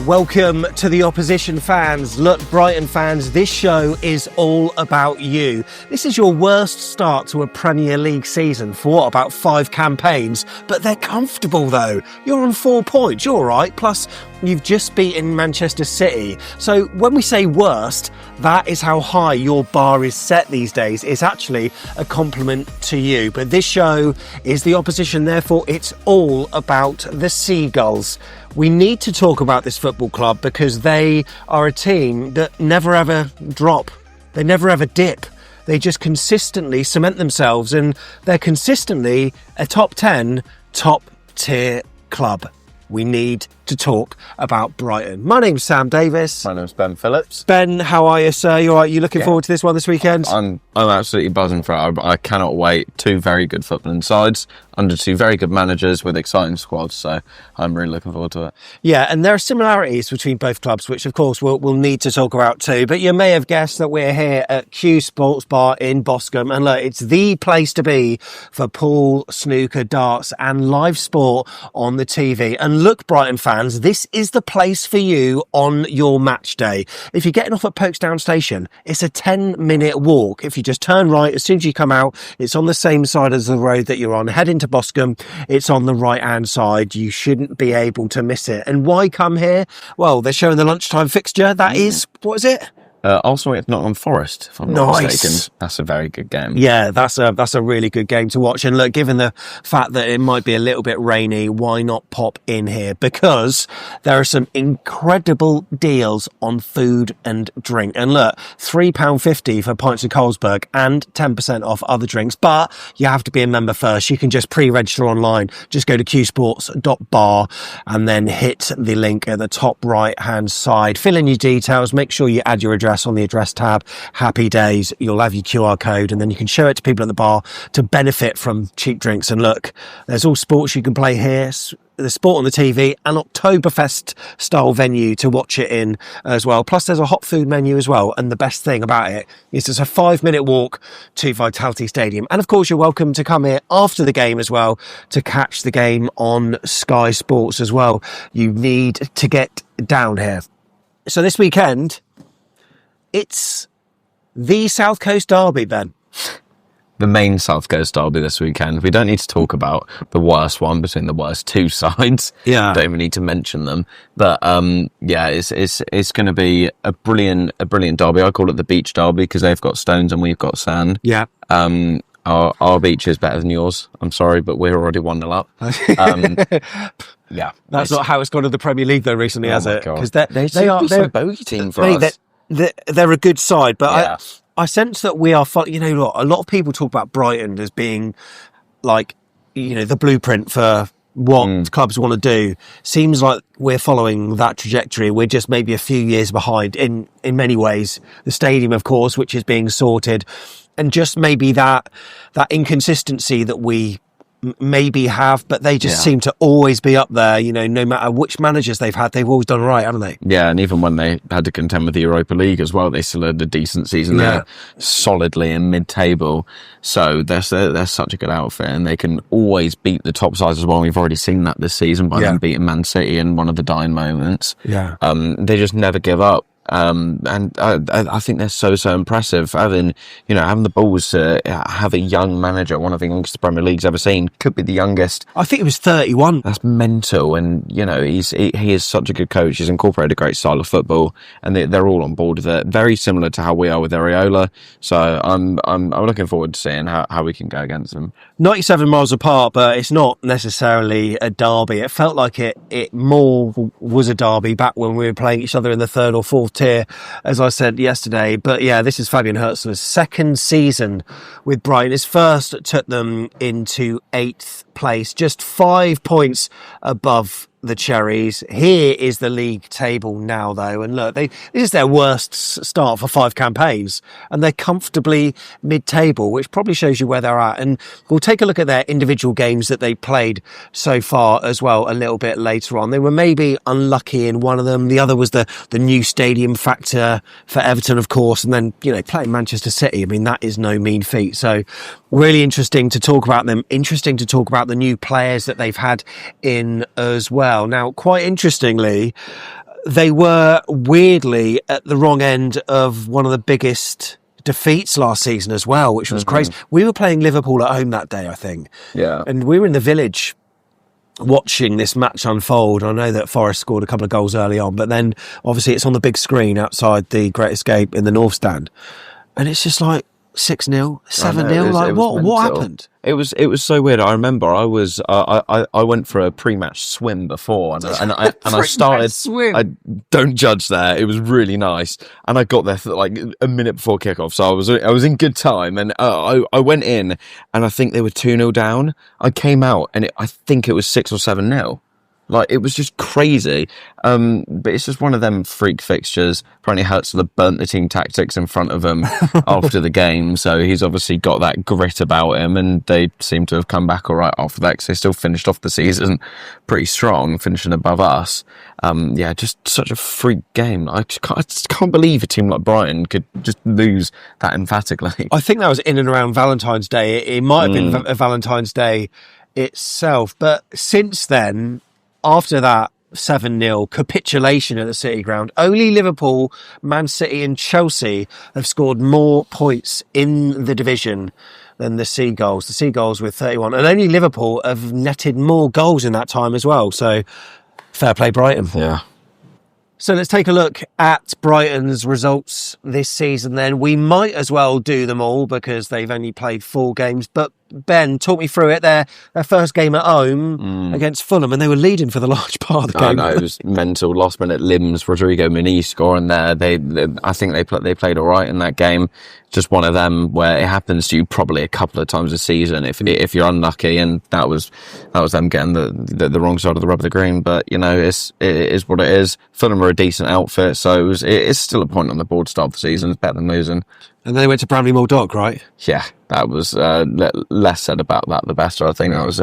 Welcome to the opposition fans. Look, Brighton fans, this show is all about you. This is your worst start to a Premier League season for about 5 campaigns, but they're comfortable though. You're on 4 points, you're all right. Plus, you've just beaten Manchester City. So when we say worst, that is how high your bar is set these days. It's actually a compliment to you. But this show is the opposition, therefore it's all about the Seagulls. We need to talk about this football club because they are a team that never ever drop. They never ever dip. They just consistently cement themselves, and they're consistently a top 10, top tier club. We need to talk about Brighton. My name's Sam Davis. My name's Ben Phillips. Ben, how are you, sir? You all right? You looking forward to this one this weekend? I'm absolutely buzzing for it. I cannot wait. 2 very good footballing sides under 2 very good managers with exciting squads. So I'm really looking forward to it. Yeah, and there are similarities between both clubs, which of course we'll need to talk about too. But you may have guessed that we're here at Q Sports Bar in Boscombe. And look, it's the place to be for pool, snooker, darts and live sport on the TV. And look, Brighton fans, this is the place for you on your match day. If you're getting off at Folkestone Station, it's a 10-minute walk. If you just turn right, as soon as you come out, it's on the same side as the road that you're on. Head into Boscombe, it's on the right-hand side. You shouldn't be able to miss it. And why come here? Well, they're showing the lunchtime fixture. That is, what is it? Also, it's Nottingham Forest, if I'm not mistaken. That's a very good game. Yeah, that's a really good game to watch. And look, given the fact that it might be a little bit rainy, why not pop in here? Because there are some incredible deals on food and drink. And look, £3.50 for pints of Carlsberg and 10% off other drinks. But you have to be a member first. You can just pre-register online. Just go to qsports.bar and then hit the link at the top right-hand side. Fill in your details. Make sure you add your address on the address tab. Happy days. You'll have your QR code and then you can show it to people at the bar to benefit from cheap drinks. And look, there's all sports you can play here. There's sport on the TV, an Oktoberfest style venue to watch it in as well. Plus there's a hot food menu as well. And the best thing about it is it's a 5-minute walk to Vitality Stadium. And of course you're welcome to come here after the game as well to catch the game on Sky Sports as well. You need to get down here. So this weekend, it's the South Coast Derby, Ben. The main South Coast Derby this weekend. We don't need to talk about the worst one between the worst 2 sides. Yeah. Don't even need to mention them. But yeah, it's going to be a brilliant derby. I call it the beach derby because they've got stones and we've got sand. Yeah. Our beach is better than yours. I'm sorry, but we're already 1-0 up. Yeah. That's not how it's gone in the Premier League though recently, has it? Because they're a bogey team for us. They're a good side, but yeah. I sense that we are, you know what, a lot of people talk about Brighton as being like, you know, the blueprint for what clubs want to do. Seems like we're following that trajectory. We're just maybe a few years behind in many ways. The stadium, of course, which is being sorted, and just maybe that inconsistency that we maybe have, but they just seem to always be up there, you know, no matter which managers they've had, they've always done right, haven't they? Yeah, and even when they had to contend with the Europa League as well, they still had a decent season there, solidly in mid-table. So they're such a good outfit, and they can always beat the top sides as well. We've already seen that this season by them beating Man City in one of the dying moments. Yeah. They just never give up. And I think they're so impressive. Having the balls to have a young manager, one of the youngest the Premier League's ever seen, could be the youngest. I think it was 31. That's mental. And he is such a good coach. He's incorporated a great style of football, and they're all on board with it. Very similar to how we are with Areola. So I'm looking forward to seeing how we can go against them. 97 miles apart, but it's not necessarily a derby. It felt like it more was a derby back when we were playing each other in the 3rd or 4th tier, as I said yesterday. But yeah, this is Fabian Hurtzler's 2nd season with Brighton. His first took them into 8th place, just 5 points above the Cherries. Here is the league table now, though, and look, this is their worst start for 5 campaigns, and they're comfortably mid-table, which probably shows you where they're at. And we'll take a look at their individual games that they played so far as well a little bit later on. They were maybe unlucky in one of them. The other was the new stadium factor for Everton, of course, and then playing Manchester City. I mean, that is no mean feat. So really interesting to talk about them. Interesting to talk about the new players that they've had in as well. Now, quite interestingly, they were weirdly at the wrong end of one of the biggest defeats last season as well, which was crazy. We were playing Liverpool at home that day, I think. Yeah. And we were in the village watching this match unfold. I know that Forest scored a couple of goals early on, but then obviously it's on the big screen outside the Great Escape in the North Stand. And it's just like 6-0, 7-0. Like, what happened? It was so weird. I remember I went for a pre-match swim before, and I started. Swim. I don't judge there. It was really nice, and I got there for like a minute before kickoff, so I was in good time, and I went in, and I think they were 2-0 down. I came out, and I think it was 6 or 7-0. Like, it was just crazy. But it's just one of them freak fixtures. Apparently Hertzler burnt the team tactics in front of him after the game. So he's obviously got that grit about him, and they seem to have come back all right after that, because they still finished off the season pretty strong, finishing above us. Just such a freak game. I just can't believe a team like Brighton could just lose that emphatically. I think that was in and around Valentine's Day. It might have been a Valentine's Day itself. But since then, after that 7-0 capitulation at the City Ground, only Liverpool, Man City and Chelsea have scored more points in the division than the Seagulls. The Seagulls with 31. And only Liverpool have netted more goals in that time as well. So, fair play, Brighton. Yeah. So let's take a look at Brighton's results this season then. We might as well do them all because they've only played 4 games. But Ben, talk me through it. Their first game at home against Fulham, and they were leading for the large part of the game. I know, it was mental. Last minute limbs, Rodrigo Muniz scoring there. I think they played all right in that game. Just one of them where it happens to you probably a couple of times a season if you're unlucky, and that was them getting the wrong side of the rubber of the green. But it is what it is. Fulham are a decent outfit, so it's still a point on the board to start the season. It's better than losing. And then they went to Bramley Moor Dock, right? Yeah, that was less said about that, the better. I think that was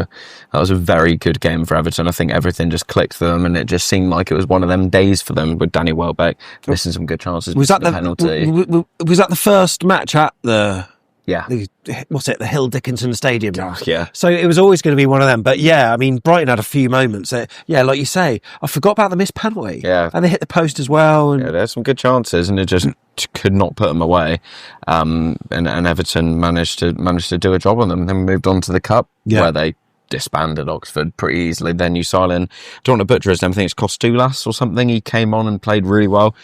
a very good game for Everton. I think everything just clicked for them, and it just seemed like it was one of them days for them with Danny Welbeck missing some good chances. Was that the penalty? Was that the first match at the? Yeah. The Hill Dickinson Stadium? Yeah. So it was always going to be one of them. But yeah, I mean, Brighton had a few moments. Like you say, I forgot about the missed penalty. Yeah. And they hit the post as well. And there's some good chances, and it just could not put them away. And Everton managed to do a job on them. Then moved on to the Cup, where they disbanded Oxford pretty easily. Then you don't want to butcher his name. I think it's Kostoulas or something. He came on and played really well.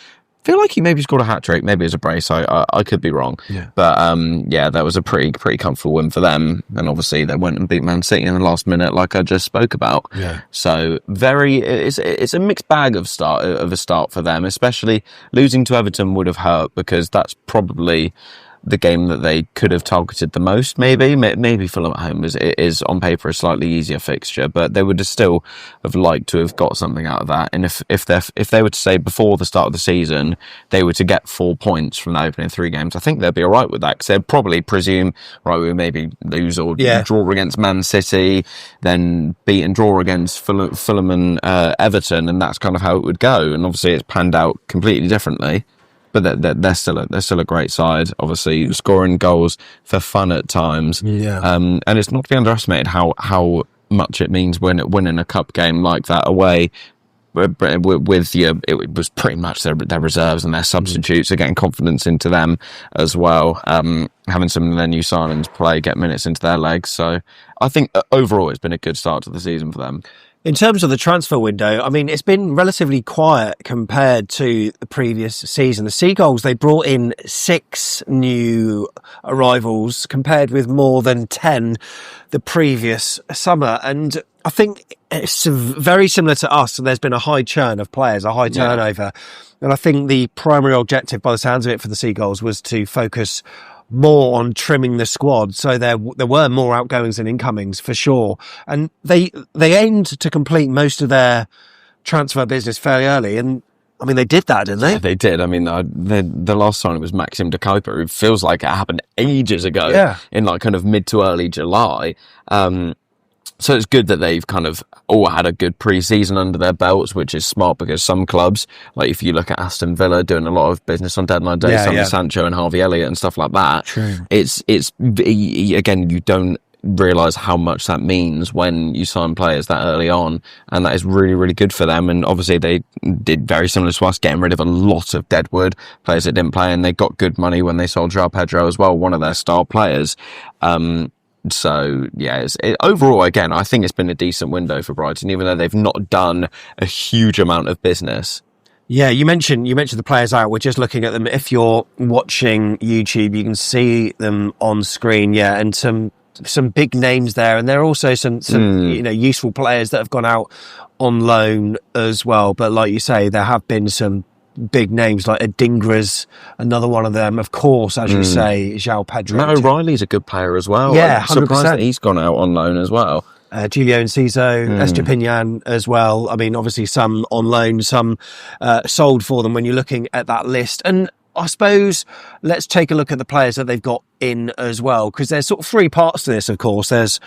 Feel like he maybe scored a hat-trick, maybe as a brace. I could be wrong. Yeah. But that was a pretty comfortable win for them. And obviously they went and beat Man City in the last minute, like I just spoke about. Yeah. So it's a mixed bag of a start for them, especially losing to Everton would have hurt, because that's probably the game that they could have targeted the most. Maybe Fulham at home is on paper a slightly easier fixture, but they would still have liked to have got something out of that. And if they were to say before the start of the season they were to get 4 points from the opening 3 games, I think they'd be all right with that, because they'd probably presume, right, we maybe lose or draw against Man City, then beat and draw against Fulham and Everton, and that's kind of how it would go. And obviously it's panned out completely differently. But they're still a great side, obviously scoring goals for fun at times. Yeah. And it's not to be underestimated how much it means winning a cup game like that away. It was pretty much their reserves and their substitutes are getting confidence into them as well. Having some of their new signings play, get minutes into their legs. So I think overall it's been a good start to the season for them. In terms of the transfer window, I mean, it's been relatively quiet compared to the previous season. The Seagulls, they brought in 6 new arrivals compared with more than 10 the previous summer. And I think it's very similar to us. And there's been a high churn of players, a high turnover. And I think the primary objective, by the sounds of it, for the Seagulls was to focus more on trimming the squad, so there were more outgoings than incomings for sure, and they aimed to complete most of their transfer business fairly early, and I mean they did that, didn't they? Yeah, they did. I mean the last time it was Maxim de Kuiper, who feels like it happened ages ago, in like kind of mid to early July. So it's good that they've kind of all had a good pre-season under their belts, which is smart, because some clubs, like if you look at Aston Villa doing a lot of business on deadline day, Sancho and Harvey Elliott and stuff like that, True. it's again, you don't realise how much that means when you sign players that early on, and that is really, really good for them. And obviously they did very similar to us, getting rid of a lot of deadwood players that didn't play, and they got good money when they sold João Pedro as well, one of their star players. So yeah, overall, again, I think it's been a decent window for Brighton, even though they've not done a huge amount of business. Yeah, you mentioned the players out. We're just looking at them. If you're watching YouTube, you can see them on screen. Yeah, and some big names there, and there are also some useful players that have gone out on loan as well. But like you say, there have been some big names like Adingra's another one of them, of course, as you say, João Pedro. Matt O'Reilly's a good player as well. Yeah, I'm surprised that he's gone out on loan as well. Julio Enciso, Estepinian as well. I mean, obviously some on loan, some sold for them when you're looking at that list. And I suppose let's take a look at the players that they've got in as well, because there's sort of three parts to this, of course. There's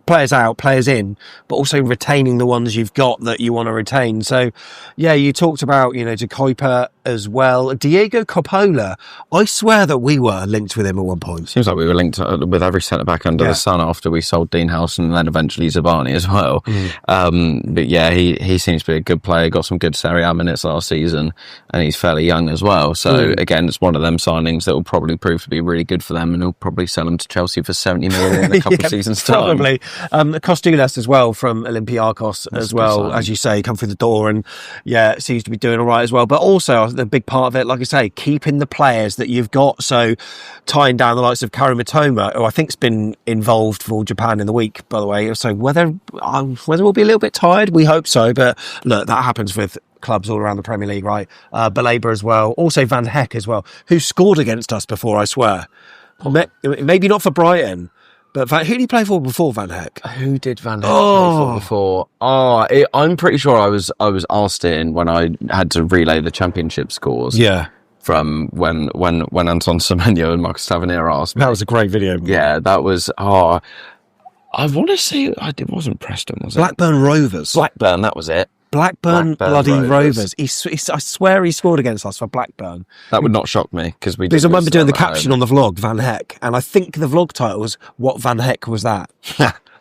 players out, players in, but also retaining the ones you've got that you want to retain. So, yeah, you talked about, De Kuiper as well. Diego Coppola, I swear that we were linked with him at one point. Seems like we were linked with every centre-back under the sun after we sold Dean House and then eventually Zabani as well. But yeah, he seems to be a good player, got some good Serie A minutes last season, and he's fairly young as well. So again, it's one of them signings that will probably prove to be really good for them, and he'll probably sell him to Chelsea for 70 million in a couple of seasons' time. Probably. Costulas as well from Olympiacos as well, as you say, come through the door, and yeah, seems to be doing all right as well. But also the big part of it, like I say, keeping the players that you've got. So tying down the likes of Karu Mitoma, who I think's been involved for Japan in the week, by the way. So whether we'll be a little bit tired, we hope so. But look, that happens with clubs all around the Premier League, right? Baleba as well, also Van Heck as well, who scored against us before, I swear. Maybe not for Brighton. But who did he play for before Van Heck? Who did Van Heck play for before? I'm pretty sure I was asked in when I had to relay the championship scores. Yeah. From when Anton Semenyo and Marcus Tavernier asked me. That was a great video. Yeah, that was. I want to say it wasn't Preston, was it? Blackburn Rovers. Blackburn, that was it. Blackburn bloody Rovers. I swear he scored against us for Blackburn. That would not shock me because I remember doing the caption on the vlog, Van Heck, and I think the vlog title was "What Van Heck was that?"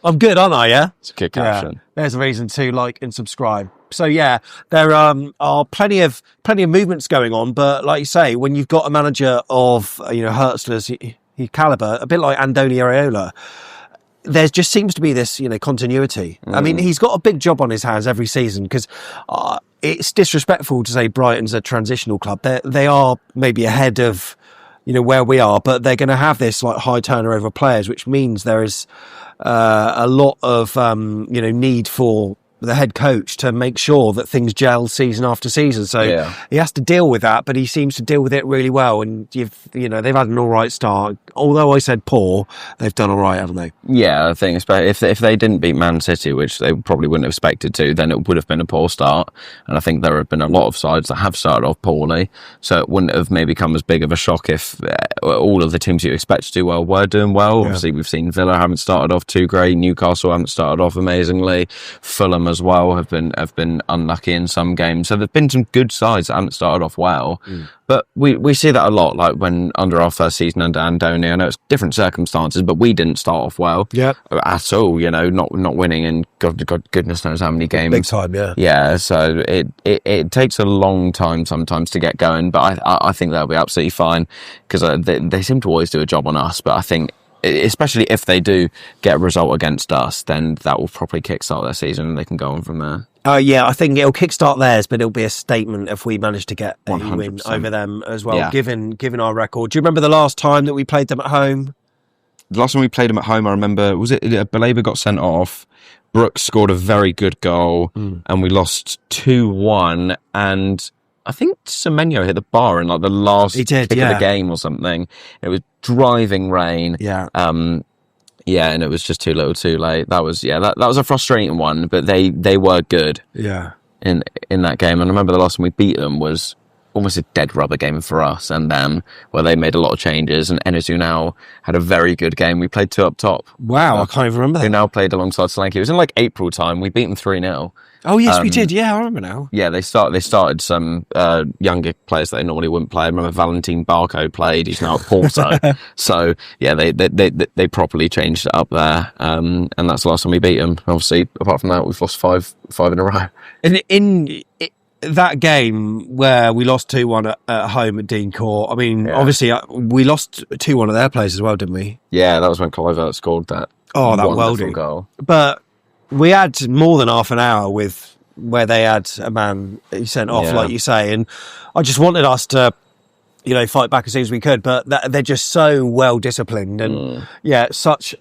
I'm good, aren't I? Yeah, it's a good caption. Yeah. There's a reason to like and subscribe. So yeah, there are plenty of movements going on, but like you say, when you've got a manager of Hertzler's caliber, a bit like Andoni Areola, there just seems to be this, continuity. I mean, he's got a big job on his hands every season because it's disrespectful to say Brighton's a transitional club. They are maybe ahead of, where we are, but they're going to have this like high turnover of players, which means there is a lot of, need for the head coach to make sure that things gel season after season. So he has to deal with that, but he seems to deal with it really well. And they've had an all right start. Although I said poor, they've done all right, haven't they? Yeah, I think if they didn't beat Man City, which they probably wouldn't have expected to, then it would have been a poor start. And I think there have been a lot of sides that have started off poorly. So it wouldn't have maybe come as big of a shock if all of the teams you expect to do well were doing well. Yeah. Obviously, we've seen Villa haven't started off too great. Newcastle haven't started off amazingly. Fulham as well have been unlucky in some games. So there've been some good sides that haven't started off well. But we see that a lot, like when under our first season under Andoni. I know it's different circumstances, but we didn't start off well at all. Not winning in goodness knows how many games. Big time, yeah. Yeah, so it takes a long time sometimes to get going, but I think they'll be absolutely fine because they seem to always do a job on us. But I think, especially if they do get a result against us, then that will probably kickstart their season and they can go on from there. Yeah, I think it'll kickstart theirs, but it'll be a statement if we manage to get a 100%. win over them as well, given our record. Do you remember the last time that we played them at home? The last time we played them at home, I remember, was it Baleba got sent off, Brooks scored a very good goal, and we lost 2-1, and I think Semenyo hit the bar in like the last kick of the game or something. It was driving rain. Yeah. And it was just too little too late. That was that was a frustrating one, but they were good. Yeah. In that game. And I remember the last time we beat them was almost a dead rubber game for us and them, where they made a lot of changes, and Enezu now had a very good game. We played two up top. Wow, I can't even remember that. Who now played alongside Solanke. It was in like April time. We beat them 3-0. Oh yes, we did. Yeah, I remember now. Yeah, they started some younger players that they normally wouldn't play. I remember Valentin Barco played. He's now at Porto. So yeah, they properly changed it up there. And that's the last time we beat them. Obviously, apart from that, we've lost five in a row. In that game where we lost 2-1 at home at Dean Court, I mean, obviously we lost 2-1 of their players as well, didn't we? Yeah, that was when Clivert scored that. That wonderful goal. But we had more than half an hour where they had a man sent off, like you say, and I just wanted us to, fight back as soon as we could. But they're just so well disciplined, and such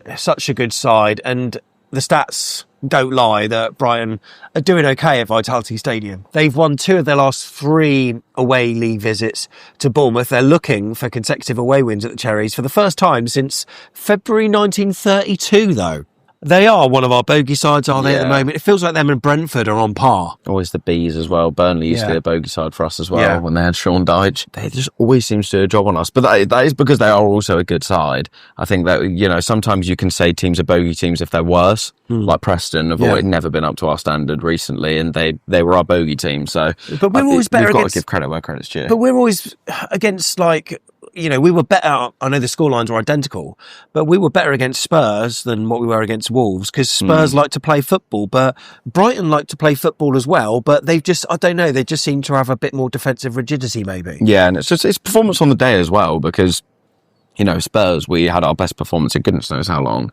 a good side. And the stats don't lie that Brighton are doing okay at Vitality Stadium. They've won 2 of their last 3 away league visits to Bournemouth. They're looking for consecutive away wins at the Cherries for the first time since February 1932, though. They are one of our bogey sides, aren't they, at the moment? It feels like them and Brentford are on par. Always the Bees as well. Burnley used to be a bogey side for us as well when they had Sean Dyche. They just always seem to do a job on us. But that is because they are also a good side. I think that, sometimes you can say teams are bogey teams if they're worse. Like Preston have always never been up to our standard recently, and they were our bogey team. So, but we're always better we've got against, to give credit where credit's due. But we're always against, we were better. I know the scorelines are identical, but we were better against Spurs than what we were against Wolves, because Spurs like to play football, but Brighton like to play football as well. But they've just, I don't know, they just seem to have a bit more defensive rigidity, maybe. Yeah, and it's performance on the day as well, because Spurs, we had our best performance in goodness knows how long.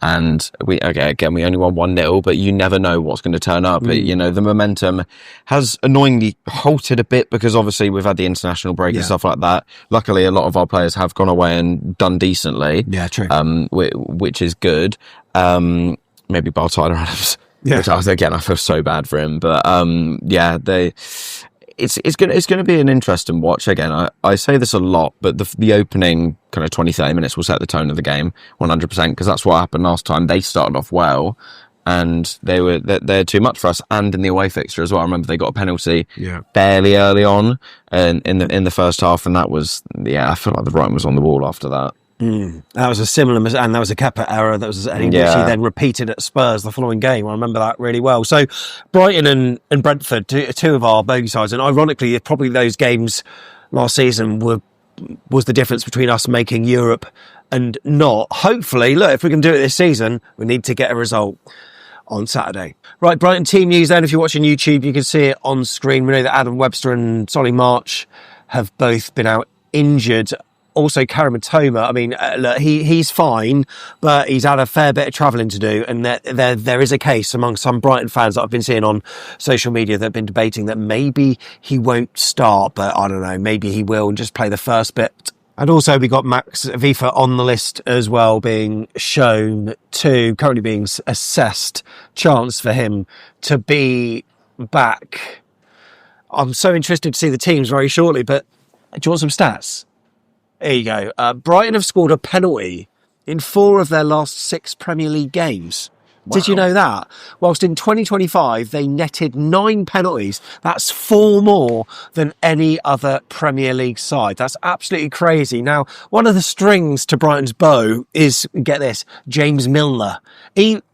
And we only won 1-0, but you never know what's going to turn up. The momentum has annoyingly halted a bit because obviously we've had the international break and stuff like that. Luckily, a lot of our players have gone away and done decently. Yeah, true. Which is good. Maybe bar Tyler Adams. Yeah. Which I feel so bad for him. But It's going to be an interesting watch. Again, I say this a lot, but the opening kind of 20-30 minutes will set the tone of the game 100%, because that's what happened last time. They started off well, and they're too much for us. And in the away fixture as well, I remember they got a penalty fairly early on in the first half, and that was I feel like the writing was on the wall after that. That was a similar, and that was a Kepa error that was which he then repeated at Spurs the following game. I remember that really well. So Brighton and Brentford, two of our bogey sides, and ironically, probably those games last season was the difference between us making Europe and not. Hopefully, look, if we can do it this season, we need to get a result on Saturday. Right, Brighton team news then. If you're watching YouTube, you can see it on screen. We know that Adam Webster and Solly March have both been out injured. Also, Karim Matoma, I mean, look, he's fine, but he's had a fair bit of travelling to do, and there is a case among some Brighton fans that I've been seeing on social media that have been debating that maybe he won't start, but I don't know, maybe he will and just play the first bit. And also we got Max Vifa on the list as well, being shown to, currently being assessed, chance for him to be back. I'm so interested to see the teams very shortly, but do you want some stats? There you go. Brighton have scored a penalty in 4 of their last 6 Premier League games. Wow. Did you know that? Whilst in 2025, they netted 9 penalties. That's 4 more than any other Premier League side. That's absolutely crazy. Now, one of the strings to Brighton's bow is, get this, James Milner.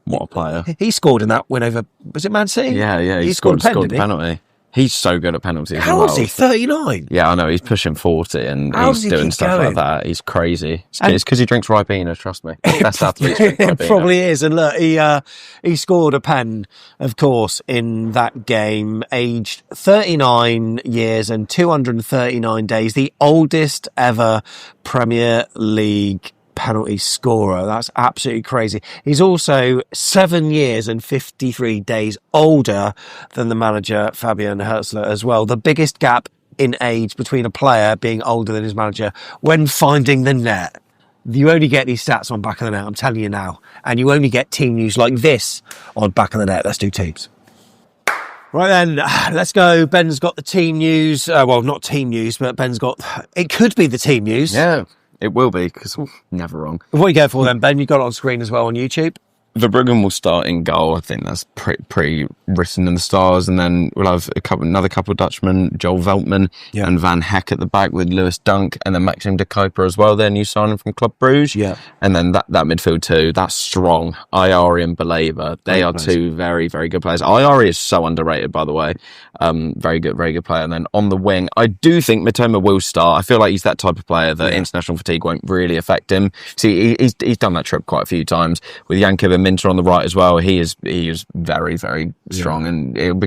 What a player. He scored in that win over, was it Man City? Yeah. He scored a penalty. He's so good at penalties. How old is he? 39? Yeah, I know. He's pushing 40 and he's doing stuff like that. He's crazy. It's because he drinks Ribena, trust me. Best athletes drink Ribena. It probably is. And look, he scored a pen, of course, in that game, aged 39 years and 239 days. The oldest ever Premier League penalty scorer. That's absolutely crazy. He's also 7 years and 53 days older than the manager Fabian Herzler as well. The biggest gap in age between a player being older than his manager when finding the net. You only get these stats on Back of the Net, I'm telling you now. And you only get team news like this on Back of the Net. Let's do teams. Right then, let's go. Ben's got the team news. Well, not team news, but Ben's got... It could be the team news. Yeah. It will be, because never wrong. What are you going for then, Ben? You've got it on screen as well on YouTube. Verbruggen will start in goal. I think that's pretty written in the stars. And then we'll have another couple of Dutchmen, Joel Veltman and Van Heck at the back with Lewis Dunk, and then Maxime de Kuiper as well, their new signing from Club Bruges. Yeah. And then that midfield too, that's strong. Ayari and Baleva, they are two very, very good players. Ayari is so underrated, by the way. Very good player. And then on the wing, I do think Matoma will start. I feel like he's that type of player that international fatigue won't really affect him. See, he's done that trip quite a few times with Yankiv and Minter on the right as well. He is very, very strong, and it'll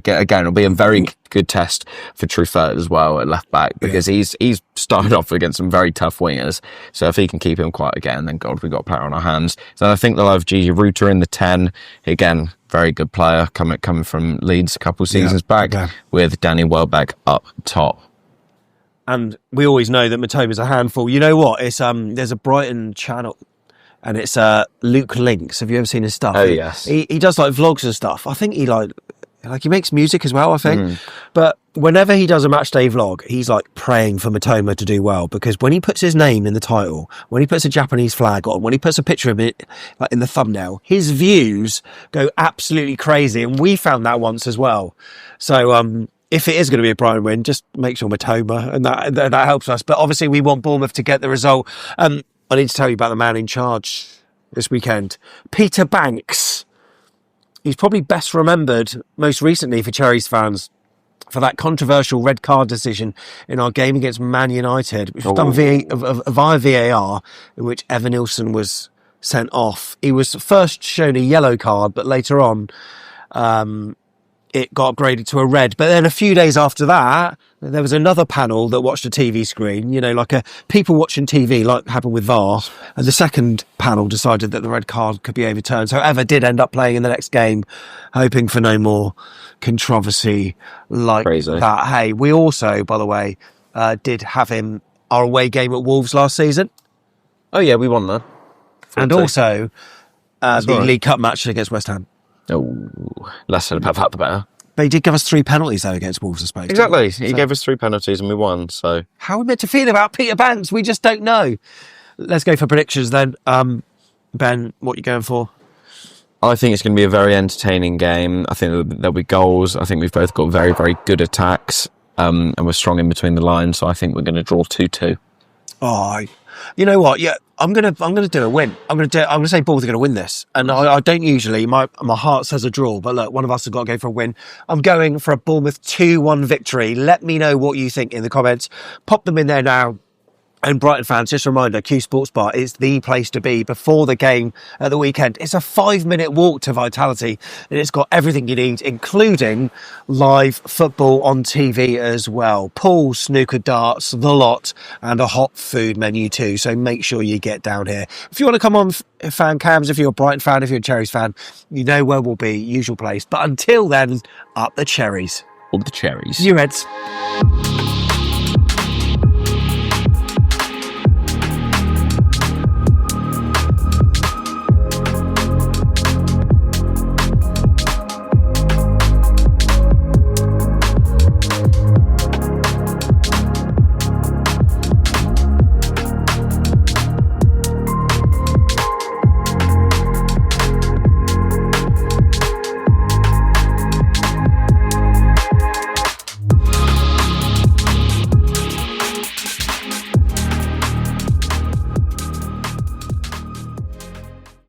be a very good test for Truffert as well at left back, because he's started off against some very tough wingers. So if he can keep him quiet again, then God, we've got a player on our hands. So I think they'll have Gigi Ruta in the 10 again. Very good player coming from Leeds a couple of seasons back, with Danny Welbeck up top. And we always know that Matoma's a handful. You know what? It's there's a Brighton channel, and it's Luke Links. Have you ever seen his stuff? Oh yes. He does like vlogs and stuff. I think he like he makes music as well, I think. But whenever he does a match day vlog, he's like praying for Matoma to do well, because when he puts his name in the title, when he puts a Japanese flag on, when he puts a picture of it like in the thumbnail, his views go absolutely crazy. And we found that once as well. So if it is going to be a Brighton win, just make sure Matoma, and that helps us. But obviously we want Bournemouth to get the result. I need to tell you about the man in charge this weekend, Peter Banks. He's probably best remembered most recently for Cherries fans for that controversial red card decision in our game against Man United, which was done via VAR, in which Evan Nilsson was sent off. He was first shown a yellow card, but later on it got upgraded to a red. But then a few days after that, there was another panel that watched a TV screen, like people watching TV, like happened with VAR. And the second panel decided that the red card could be overturned. So Ever did end up playing in the next game, hoping for no more controversy like that. Hey, we also, by the way, did have him our away game at Wolves last season. Oh yeah, we won that. And also the League Cup match against West Ham. Oh, less said about that, the better. But he did give us 3 penalties, though, against Wolves, I suppose. Exactly. He gave us 3 penalties and we won, so... How are we meant to feel about Peter Banks? We just don't know. Let's go for predictions, then. Ben, what are you going for? I think it's going to be a very entertaining game. I think there'll be goals. I think we've both got very, very good attacks, and we're strong in between the lines, so I think we're going to draw 2-2. Oh, you know what? Yeah, I'm gonna do a win. I'm gonna say Bournemouth are gonna win this, and I don't usually. My heart says a draw, but look, one of us has got to go for a win. I'm going for a Bournemouth 2-1 victory. Let me know what you think in the comments. Pop them in there now. And Brighton fans, just a reminder, Q Sports Bar is the place to be before the game at the weekend. It's a 5-minute walk to Vitality, and it's got everything you need, including live football on TV as well. Pool, snooker, darts, the lot, and a hot food menu too. So make sure you get down here. If you want to come on fan cams, if you're a Brighton fan, if you're a Cherries fan, you know where we'll be, usual place. But until then, up the Cherries. Up the Cherries. You Reds.